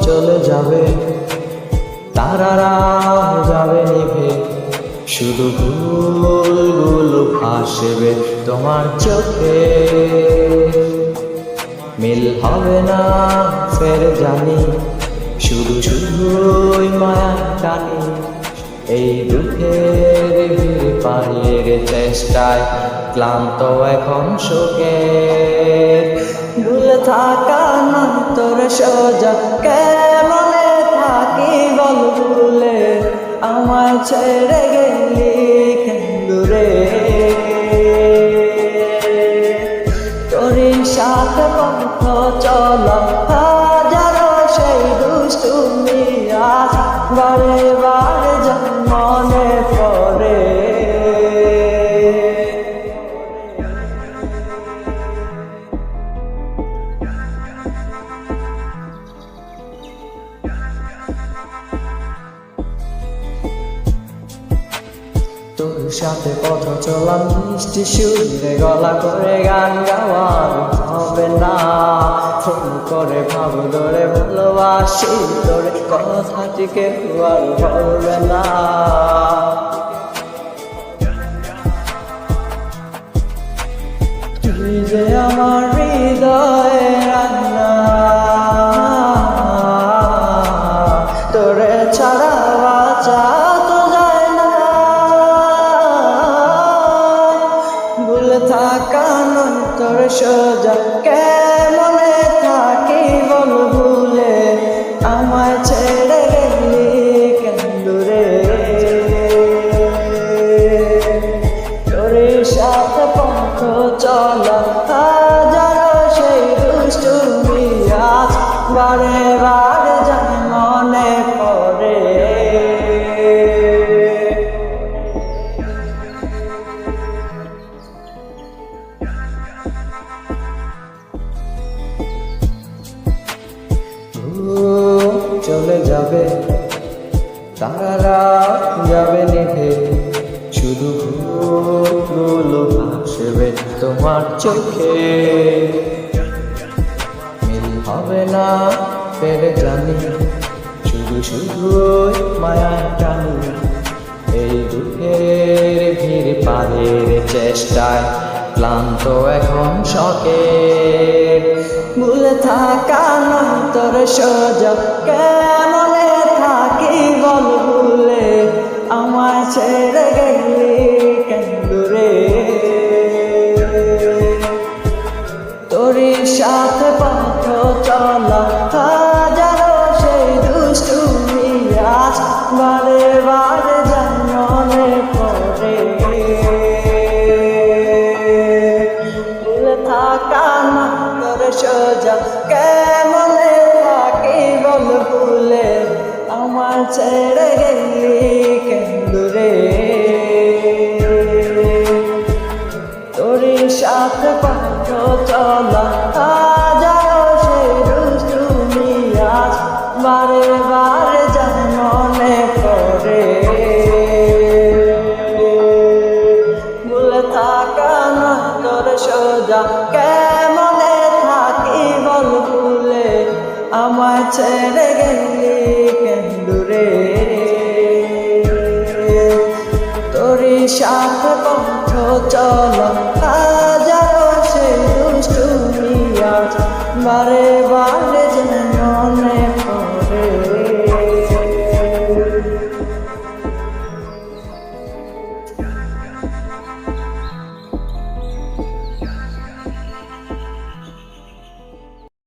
চলে যাবে, তারারা যাবে নিভে, শুধু ভুলগুলো ভাসবে তোমার চোখে। মিল হবে না ফের জানি, শুধু শুধুই মায়া টানি। এই দুঃখের ভিড় পারের চেষ্টায় ক্লান্ত এখন শোকে। ভুলে থাকা না তোর সোজা, কেমনে থাকি বল ভুলে, আমায় ছেড়ে গেলি কেন দূরে। তোরই সাথে পথ চলা হাজারো সেই দুষ্টুমি আজ বারে বারে মনে পড়ে। তোর সাথে পথ চলা মিষ্টি সুরে গলা করে গান গাওয়ার হবে না। ফোন করে ভাব ধরে ভালোবাসি তোরে, কথাটি কেউ আর বলবে না। তুই যে আমার হৃদয়ে রান্না, তোরে ছাড়া বাঁচা তো যায় না। ভুলে থাকা নয় তোর সোজা, কেমনে থাকি বল ভুলে, আমায় ছেড়ে গেলি কেন দূরে। তোর সাথে পথ চলা হাজারো সেই দুষ্টুমি আজ বারে বারে যায় মনে পড়ে। চলে যাবে, তারারা যাবে নিভে, শুধু ভুলগুলো ভাসবে তোমার চোখে। মিল হবে না ফের জানি, শুধু শুধু মায়া টানি। এই দুঃখের ভিড় পারের চেষ্টায় ক্লান্ত এখন শোকে। ভুলে থাকা নয় তোর সোজা, কেমনে থাকি বল ভুলে, আমায় ছেড়ে গেলি কেন দূরে। তোরই সাথে পথ চলা হাজারো সেই দুষ্টুমি আজ বারে বারে যায় মনে পড়ে। ভুলে থাকা না তোর সোজা, কেমনে থাকি বল ভুলে, আমার ছেড়ে গেলি কেন দূরে। তোরই সাথে পথ চলা হাজারো সেই দুষ্টুমি আজ বারে বারে যায় মনে পড়ে। ভুলে থাকা না তোর সোজা, কেমনে থাকি বল ভুলে, আমায় ছেড়ে গেলি কেন দূরে। তোরই সাথে পথ চলা হাজারো সেই দুষ্টুমি আজ বারে বারে